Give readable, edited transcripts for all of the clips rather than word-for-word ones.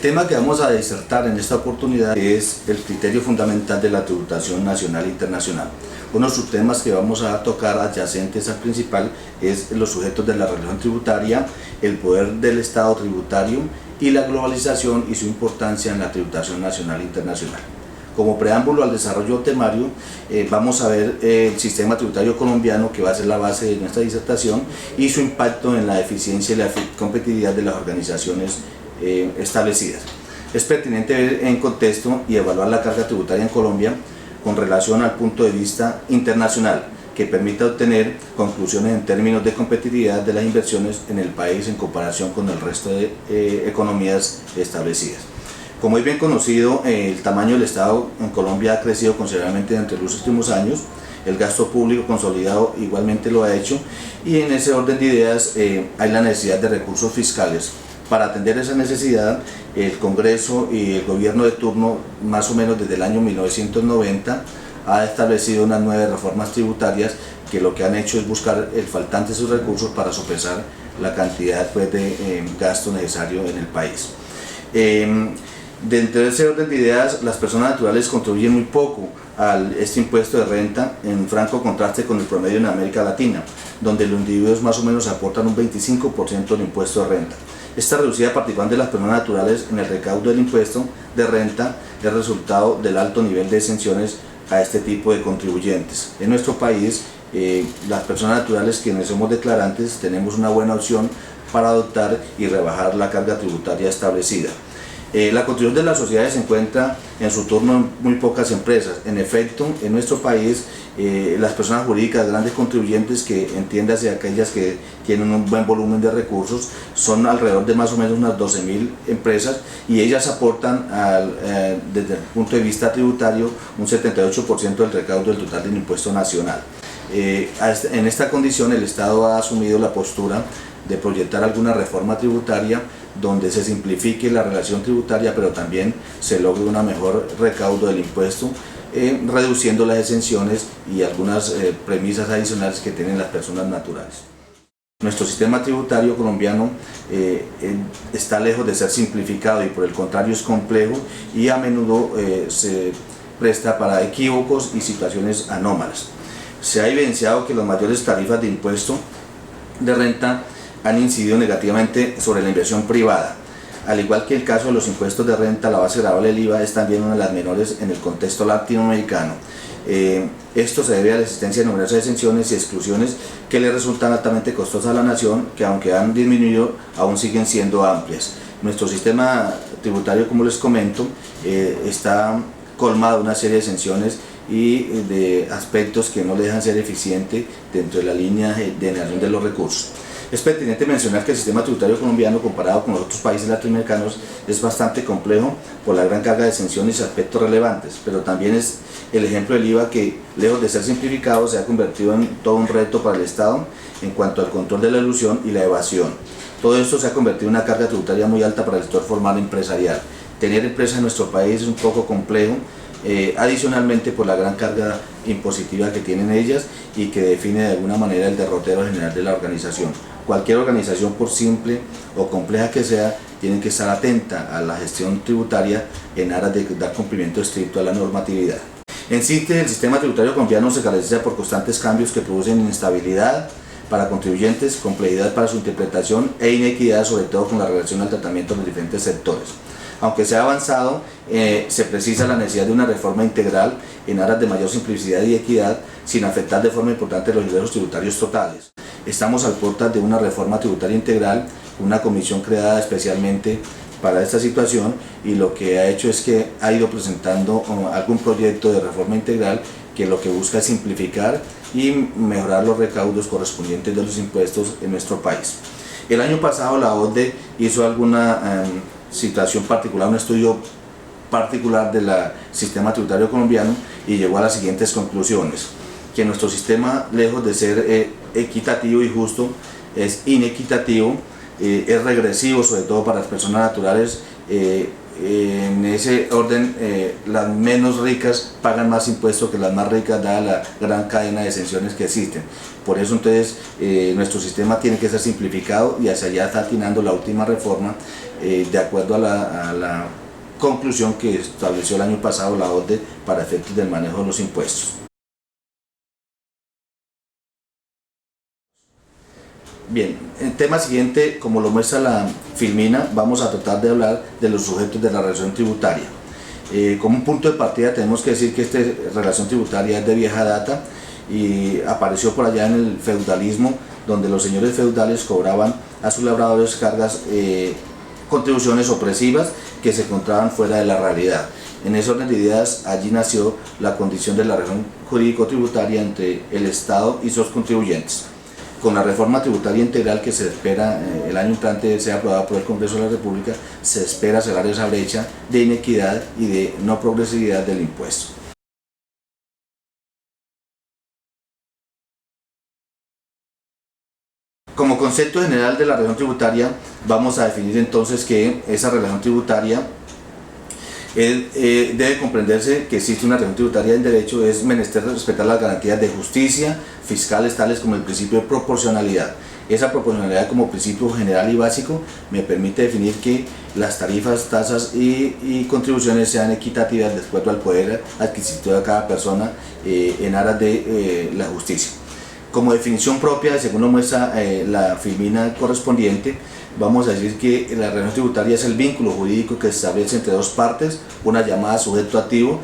tema que vamos a disertar en esta oportunidad es el criterio fundamental de la tributación nacional e internacional. Uno de los subtemas que vamos a tocar adyacentes al principal es los sujetos de la relación tributaria, el poder del Estado tributario y la globalización y su importancia en la tributación nacional e internacional. Como preámbulo al desarrollo temario, vamos a ver el sistema tributario colombiano, que va a ser la base de nuestra disertación, y su impacto en la eficiencia y la competitividad de las organizaciones establecidas. Es pertinente ver en contexto y evaluar la carga tributaria en Colombia con relación al punto de vista internacional, que permita obtener conclusiones en términos de competitividad de las inversiones en el país en comparación con el resto de economías establecidas. Como es bien conocido, el tamaño del Estado en Colombia ha crecido considerablemente entre los últimos años, el gasto público consolidado igualmente lo ha hecho, y en ese orden de ideas hay la necesidad de recursos fiscales. Para atender esa necesidad, el Congreso y el gobierno de turno, más o menos desde el año 1990, ha establecido unas 9 reformas tributarias que lo que han hecho es buscar el faltante de sus recursos para sopesar la cantidad de gasto necesario en el país. Dentro de ese orden de ideas, las personas naturales contribuyen muy poco a este impuesto de renta, en franco contraste con el promedio en América Latina, donde los individuos más o menos aportan un 25% del impuesto de renta. Esta reducida participación de las personas naturales en el recaudo del impuesto de renta es resultado del alto nivel de exenciones a este tipo de contribuyentes. En nuestro país, las personas naturales quienes somos declarantes tenemos una buena opción para adoptar y rebajar la carga tributaria establecida. La contribución de las sociedades se encuentra en su turno en muy pocas empresas. En efecto, en nuestro país, las personas jurídicas grandes contribuyentes, que entiéndase aquellas que tienen un buen volumen de recursos, son alrededor de más o menos unas 12.000 empresas, y ellas aportan desde el punto de vista tributario un 78% del recaudo del total del impuesto nacional. En esta condición, el Estado ha asumido la postura de proyectar alguna reforma tributaria donde se simplifique la relación tributaria, pero también se logre un mejor recaudo del impuesto, reduciendo las exenciones y algunas premisas adicionales que tienen las personas naturales. Nuestro sistema tributario colombiano está lejos de ser simplificado, y por el contrario es complejo y a menudo se presta para equívocos y situaciones anómalas. Se ha evidenciado que las mayores tarifas de impuesto de renta han incidido negativamente sobre la inversión privada. Al igual que el caso de los impuestos de renta, la base gravable del IVA es también una de las menores en el contexto latinoamericano. Esto se debe a la existencia de numerosas exenciones y exclusiones que le resultan altamente costosas a la nación, que aunque han disminuido, aún siguen siendo amplias. Nuestro sistema tributario, como les comento, está colmado de una serie de exenciones y de aspectos que no le dejan ser eficiente dentro de la línea de generación de los recursos. Es pertinente mencionar que el sistema tributario colombiano, comparado con los otros países latinoamericanos, es bastante complejo por la gran carga de exenciones y aspectos relevantes, pero también es el ejemplo del IVA, que lejos de ser simplificado se ha convertido en todo un reto para el Estado en cuanto al control de la elusión y la evasión. Todo esto se ha convertido en una carga tributaria muy alta para el sector formal empresarial. Tener empresas en nuestro país es un poco complejo, adicionalmente por la gran carga impositiva que tienen ellas y que define de alguna manera el derrotero general de la organización. Cualquier organización, por simple o compleja que sea, tiene que estar atenta a la gestión tributaria en aras de dar cumplimiento estricto a la normatividad. En síntesis, el sistema tributario colombiano se caracteriza por constantes cambios que producen inestabilidad para contribuyentes, complejidad para su interpretación e inequidad, sobre todo con la relación al tratamiento de los diferentes sectores. Aunque se ha avanzado, se precisa la necesidad de una reforma integral en aras de mayor simplicidad y equidad, sin afectar de forma importante los ingresos tributarios totales. Estamos al puertas de una reforma tributaria integral, una comisión creada especialmente para esta situación, y lo que ha hecho es que ha ido presentando algún proyecto de reforma integral que lo que busca es simplificar y mejorar los recaudos correspondientes de los impuestos en nuestro país. El año pasado la OCDE hizo alguna situación particular, un estudio particular del sistema tributario colombiano, y llegó a las siguientes conclusiones: que nuestro sistema, lejos de ser equitativo y justo, es inequitativo, es regresivo, sobre todo para las personas naturales, en ese orden las menos ricas pagan más impuestos que las más ricas, dada la gran cadena de exenciones que existen. Por eso entonces nuestro sistema tiene que ser simplificado, y hacia allá está atinando la última reforma de acuerdo a la conclusión que estableció el año pasado la OCDE para efectos del manejo de los impuestos. Bien, el tema siguiente, como lo muestra la filmina, vamos a tratar de hablar de los sujetos de la relación tributaria. Como un punto de partida tenemos que decir que esta relación tributaria es de vieja data y apareció por allá en el feudalismo, donde los señores feudales cobraban a sus labradores cargas, contribuciones opresivas que se encontraban fuera de la realidad. En ese orden de ideas, allí nació la condición de la relación jurídico-tributaria entre el Estado y sus contribuyentes. Con la reforma tributaria integral que se espera el año entrante sea aprobada por el Congreso de la República, se espera cerrar esa brecha de inequidad y de no progresividad del impuesto. Como concepto general de la relación tributaria, vamos a definir entonces que esa relación tributaria debe comprenderse que existe una relación tributaria del derecho, es menester respetar las garantías de justicia fiscales tales como el principio de proporcionalidad. Esa proporcionalidad como principio general y básico me permite definir que las tarifas, tasas y contribuciones sean equitativas de acuerdo al poder adquisitivo de cada persona en aras de la justicia. Como definición propia, según lo muestra la filmina correspondiente, vamos a decir que la relación tributaria es el vínculo jurídico que se establece entre dos partes, una llamada sujeto activo,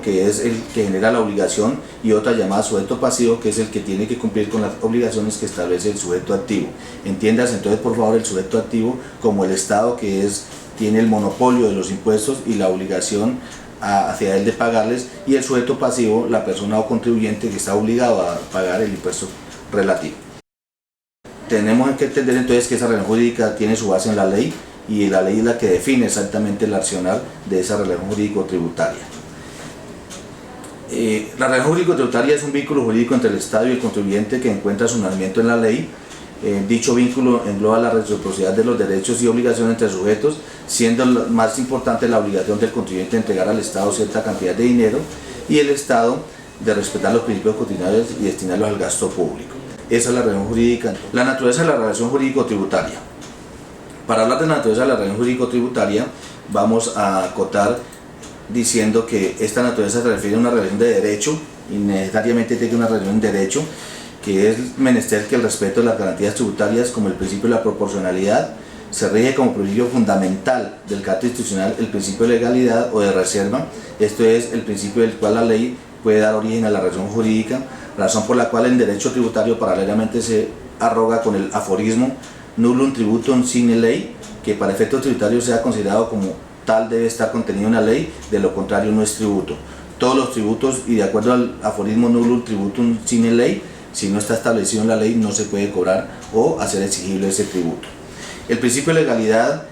que es el que genera la obligación, y otra llamada sujeto pasivo, que es el que tiene que cumplir con las obligaciones que establece el sujeto activo. Entiendas entonces por favor el sujeto activo como el Estado, que tiene el monopolio de los impuestos y la obligación hacia él de pagarles, y el sujeto pasivo, la persona o contribuyente que está obligado a pagar el impuesto relativo. Tenemos que entender entonces que esa relación jurídica tiene su base en la ley, y la ley es la que define exactamente el accionar de esa relación jurídico-tributaria. La relación jurídico-tributaria es un vínculo jurídico entre el Estado y el contribuyente que encuentra su nacimiento en la ley. Dicho vínculo engloba la reciprocidad de los derechos y obligaciones entre sujetos, siendo más importante la obligación del contribuyente de entregar al Estado cierta cantidad de dinero, y el Estado de respetar los principios constitucionales y destinarlos al gasto público. Esa es la relación jurídica. La naturaleza de la relación jurídico-tributaria. Para hablar de la naturaleza de la relación jurídico-tributaria, vamos a acotar diciendo que esta naturaleza se refiere a una relación de derecho, y necesariamente tiene una relación de derecho, que es menester que el respeto de las garantías tributarias, como el principio de la proporcionalidad, se rige como principio fundamental del carácter institucional el principio de legalidad o de reserva. Esto es el principio del cual la ley puede dar origen a la relación jurídica, razón por la cual el derecho tributario paralelamente se arroga con el aforismo nullum tributum sine ley, que para efectos tributarios sea considerado como tal debe estar contenido en la ley, de lo contrario no es tributo. Todos los tributos, y de acuerdo al aforismo nullum tributum sine ley, si no está establecido en la ley no se puede cobrar o hacer exigible ese tributo. El principio de legalidad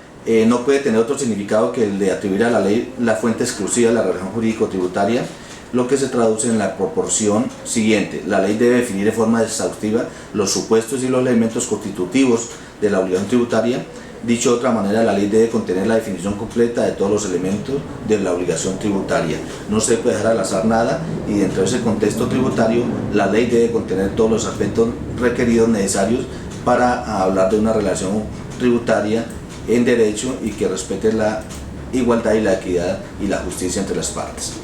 no puede tener otro significado que el de atribuir a la ley la fuente exclusiva de la relación jurídico-tributaria, lo que se traduce en la proporción siguiente. La ley debe definir de forma exhaustiva los supuestos y los elementos constitutivos de la obligación tributaria. Dicho de otra manera, la ley debe contener la definición completa de todos los elementos de la obligación tributaria. No se puede dejar al azar nada, y dentro de ese contexto tributario, la ley debe contener todos los aspectos requeridos necesarios para hablar de una relación tributaria en derecho y que respete la igualdad y la equidad y la justicia entre las partes.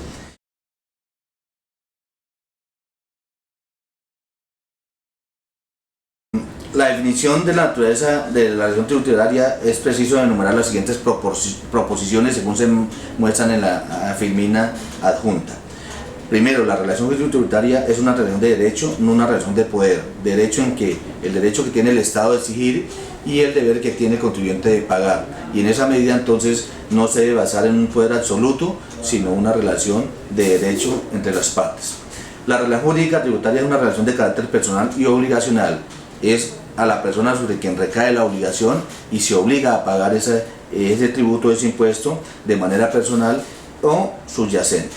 La definición de la naturaleza de la relación tributaria es preciso enumerar las siguientes proposiciones según se muestran en la filmina adjunta. Primero, la relación tributaria es una relación de derecho, no una relación de poder. Derecho en que el derecho que tiene el Estado de exigir y el deber que tiene el contribuyente de pagar. Y en esa medida entonces no se debe basar en un poder absoluto, sino una relación de derecho entre las partes. La relación jurídica tributaria es una relación de carácter personal y obligacional. Es a la persona sobre quien recae la obligación y se obliga a pagar ese tributo, ese impuesto de manera personal o subyacente.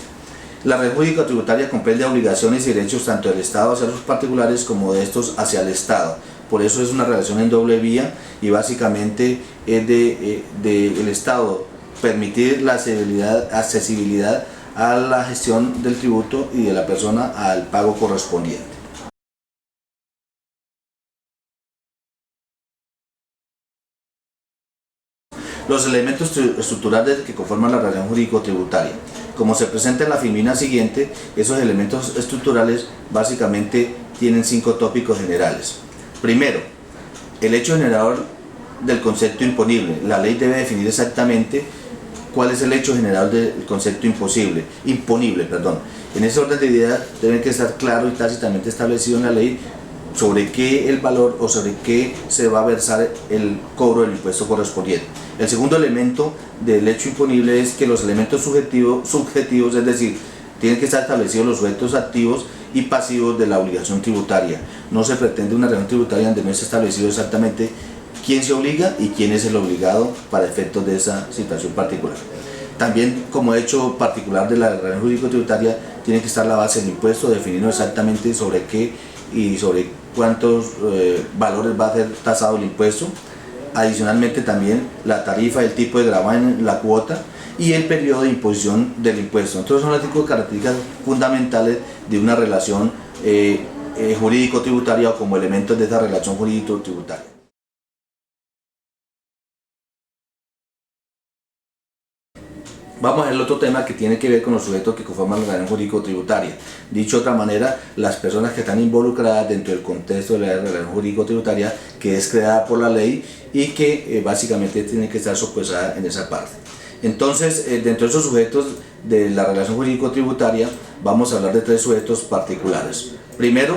La relación jurídica tributaria comprende obligaciones y derechos tanto del Estado hacia los particulares como de estos hacia el Estado. Por eso es una relación en doble vía, y básicamente es del Estado permitir la accesibilidad a la gestión del tributo y de la persona al pago correspondiente. Los elementos estructurales que conforman la relación jurídico-tributaria. Como se presenta en la filmina siguiente, esos elementos estructurales básicamente tienen 5 tópicos generales. Primero, el hecho generador del concepto imponible. La ley debe definir exactamente cuál es el hecho general del concepto imponible. En ese orden de ideas debe que estar claro y tácitamente establecido en la ley sobre qué el valor o sobre qué se va a versar el cobro del impuesto correspondiente. El segundo elemento del hecho imponible es que los elementos subjetivos, es decir, tienen que estar establecidos los sujetos activos y pasivos de la obligación tributaria. No se pretende una relación tributaria donde no esté establecido exactamente quién se obliga y quién es el obligado para efectos de esa situación particular. También, como hecho particular de la relación jurídico-tributaria, tiene que estar la base del impuesto, definiendo exactamente sobre qué y sobre cuántos valores va a ser tasado el impuesto. Adicionalmente también la tarifa, el tipo de gravamen, la cuota y el periodo de imposición del impuesto. Entonces son las 5 características fundamentales de una relación jurídico-tributaria o como elementos de esa relación jurídico-tributaria. Vamos al otro tema que tiene que ver con los sujetos que conforman la relación jurídico-tributaria. Dicho de otra manera, las personas que están involucradas dentro del contexto de la relación jurídico-tributaria que es creada por la ley y que básicamente tiene que estar sospechada en esa parte. Entonces, dentro de esos sujetos de la relación jurídico-tributaria, vamos a hablar de 3 sujetos particulares. Primero,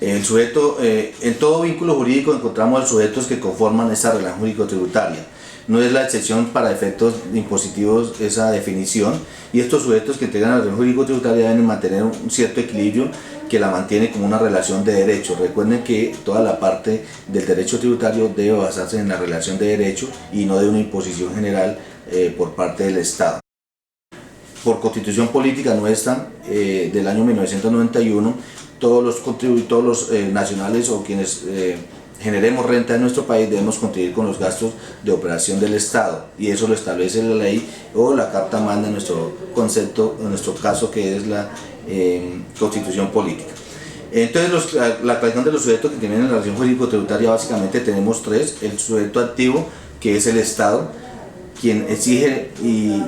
el sujeto, en todo vínculo jurídico encontramos sujetos que conforman esa relación jurídico-tributaria. No es la excepción para efectos impositivos esa definición, y estos sujetos que integran la relación jurídico-tributaria deben mantener un cierto equilibrio que la mantiene como una relación de derecho. Recuerden que toda la parte del derecho tributario debe basarse en la relación de derecho y no de una imposición general por parte del Estado. Por Constitución Política nuestra del año 1991, todos los nacionales o quienes generemos renta en nuestro país debemos contribuir con los gastos de operación del Estado, y eso lo establece la ley o la Carta Magna en nuestro concepto, en nuestro caso, que es la Constitución Política. Entonces la clasificación de los sujetos que tienen la relación jurídico-tributaria básicamente tenemos 3. El sujeto activo, que es el Estado, quien exige y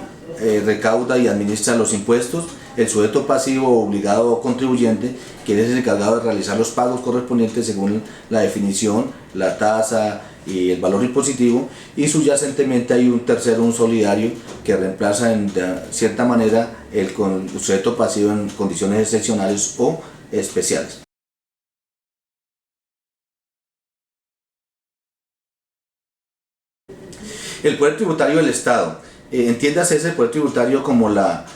recauda y administra los impuestos. El sujeto pasivo, obligado o contribuyente, que es el encargado de realizar los pagos correspondientes según la definición, la tasa y el valor impositivo. Y subyacentemente hay un tercero, un solidario, que reemplaza en cierta manera el sujeto pasivo en condiciones excepcionales o especiales. El poder tributario del Estado. Entiéndase ese poder tributario como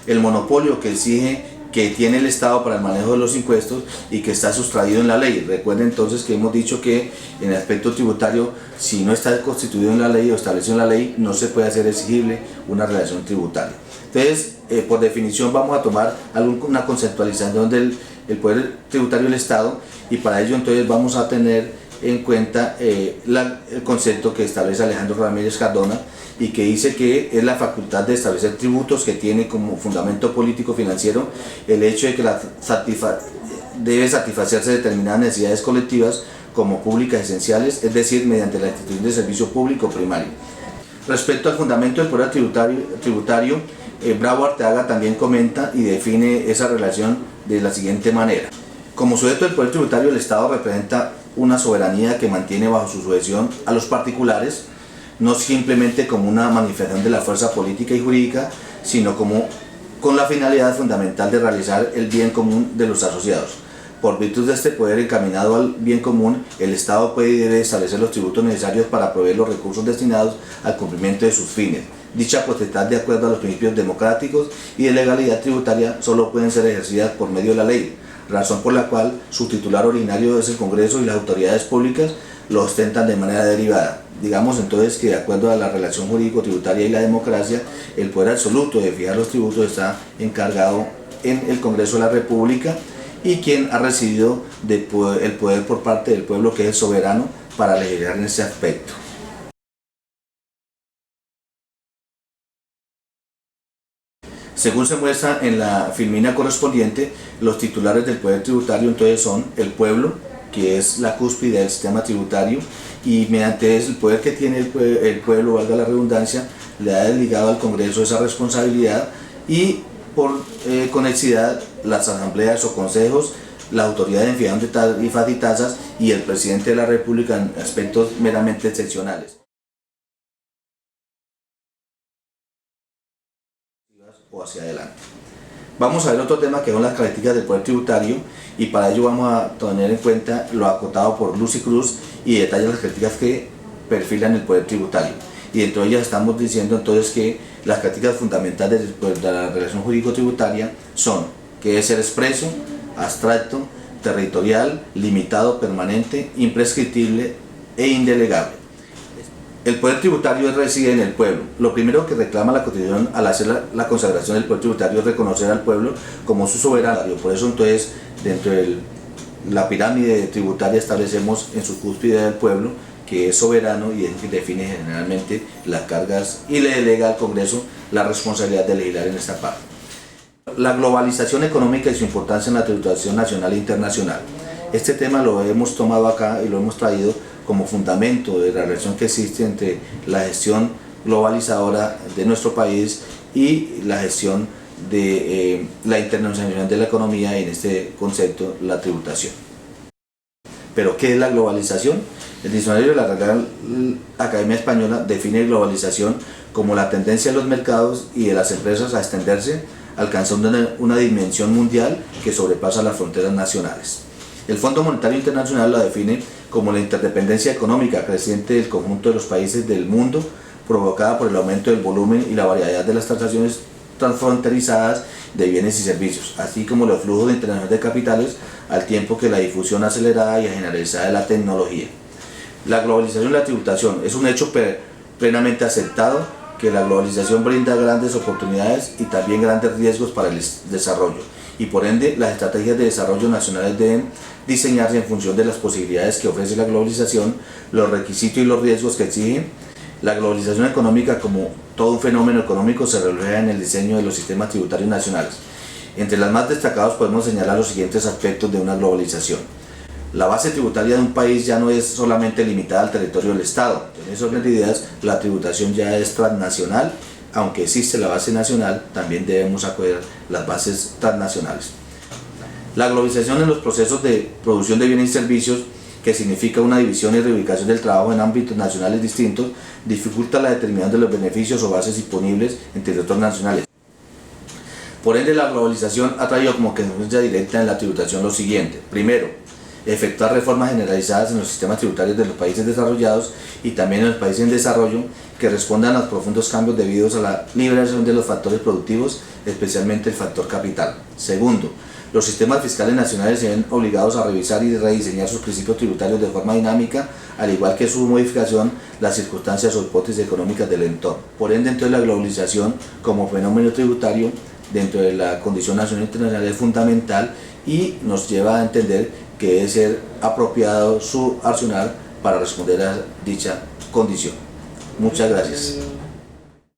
el monopolio que exige que tiene el Estado para el manejo de los impuestos y que está sustraído en la ley. Recuerden entonces que hemos dicho que en el aspecto tributario, si no está constituido en la ley o establecido en la ley, no se puede hacer exigible una relación tributaria. Entonces, por definición vamos a tomar una conceptualización del poder tributario del Estado, y para ello entonces vamos a tener en cuenta el concepto que establece Alejandro Ramírez Cardona, y que dice que es la facultad de establecer tributos que tiene como fundamento político financiero el hecho de que debe satisfacerse determinadas necesidades colectivas como públicas esenciales, es decir, mediante la institución de servicio público primario. Respecto al fundamento del poder tributario, Bravo Arteaga también comenta y define esa relación de la siguiente manera. Como sujeto del poder tributario, el Estado representa una soberanía que mantiene bajo su sujeción a los particulares, no simplemente como una manifestación de la fuerza política y jurídica, sino con la finalidad fundamental de realizar el bien común de los asociados. Por virtud de este poder encaminado al bien común, el Estado puede y debe establecer los tributos necesarios para proveer los recursos destinados al cumplimiento de sus fines. Dicha potestad, de acuerdo a los principios democráticos y de legalidad tributaria, solo pueden ser ejercidas por medio de la ley, razón por la cual su titular originario es el Congreso y las autoridades públicas lo ostentan de manera derivada. Digamos entonces que, de acuerdo a la relación jurídico-tributaria y la democracia, el poder absoluto de fijar los tributos está encargado en el Congreso de la República, y quien ha recibido el poder por parte del pueblo, que es el soberano, para legislar en ese aspecto. Según se muestra en la filmina correspondiente, los titulares del poder tributario entonces son el pueblo, que es la cúspide del sistema tributario, y mediante el poder que tiene el pueblo, valga la redundancia, le ha delegado al Congreso esa responsabilidad, y por conexidad las asambleas o consejos, la autoridad de fijación de tarifas y tasas y el presidente de la República en aspectos meramente excepcionales o hacia adelante. Vamos a ver otro tema que son las características del poder tributario, y para ello vamos a tener en cuenta lo acotado por Lucy Cruz y detalla las características que perfilan el poder tributario. Y dentro de ellas estamos diciendo entonces que las características fundamentales de la relación jurídico-tributaria son que debe ser expreso, abstracto, territorial, limitado, permanente, imprescriptible e indelegable. El poder tributario reside en el pueblo. Lo primero que reclama la Constitución al hacer la consagración del poder tributario es reconocer al pueblo como su soberano. Por eso entonces dentro de la pirámide tributaria establecemos en su cúspide del pueblo, que es soberano y es el que define generalmente las cargas y le delega al Congreso la responsabilidad de legislar en esta parte. La globalización económica y su importancia en la tributación nacional e internacional. Este tema lo hemos tomado acá y lo hemos traído como fundamento de la relación que existe entre la gestión globalizadora de nuestro país y la gestión de la internacionalización de la economía, y en este concepto la tributación. ¿Pero qué es la globalización? El diccionario de la Real Academia Española define globalización como la tendencia de los mercados y de las empresas a extenderse, alcanzando una dimensión mundial que sobrepasa las fronteras nacionales. El Fondo Monetario Internacional la define como la interdependencia económica creciente del conjunto de los países del mundo, provocada por el aumento del volumen y la variedad de las transacciones transfronterizadas de bienes y servicios, así como los flujos de internacional de capitales, al tiempo que la difusión acelerada y generalizada de la tecnología. La globalización y la tributación es un hecho plenamente aceptado, que la globalización brinda grandes oportunidades y también grandes riesgos para el desarrollo, y por ende las estrategias de desarrollo nacionales deben diseñarse en función de las posibilidades que ofrece la globalización, los requisitos y los riesgos que exige. La globalización económica, como todo un fenómeno económico, se refleja en el diseño de los sistemas tributarios nacionales. Entre los más destacados podemos señalar los siguientes aspectos de una globalización. La base tributaria de un país ya no es solamente limitada al territorio del Estado. En esas medidas, la tributación ya es transnacional. Aunque existe la base nacional, también debemos acoger las bases transnacionales. La globalización en los procesos de producción de bienes y servicios, que significa una división y reubicación del trabajo en ámbitos nacionales distintos, dificulta la determinación de los beneficios o bases disponibles en territorios nacionales. Por ende, la globalización ha traído como consecuencia directa en la tributación lo siguiente. Primero, efectuar reformas generalizadas en los sistemas tributarios de los países desarrollados y también en los países en desarrollo, que respondan a los profundos cambios debidos a la liberación de los factores productivos, especialmente el factor capital. Segundo, los sistemas fiscales nacionales se ven obligados a revisar y rediseñar sus principios tributarios de forma dinámica, al igual que su modificación, las circunstancias o hipótesis económicas del entorno. Por ende, entonces, la globalización como fenómeno tributario dentro de la condición nacional e internacional es fundamental y nos lleva a entender que debe ser apropiado su accionar para responder a dicha condición. Muchas gracias.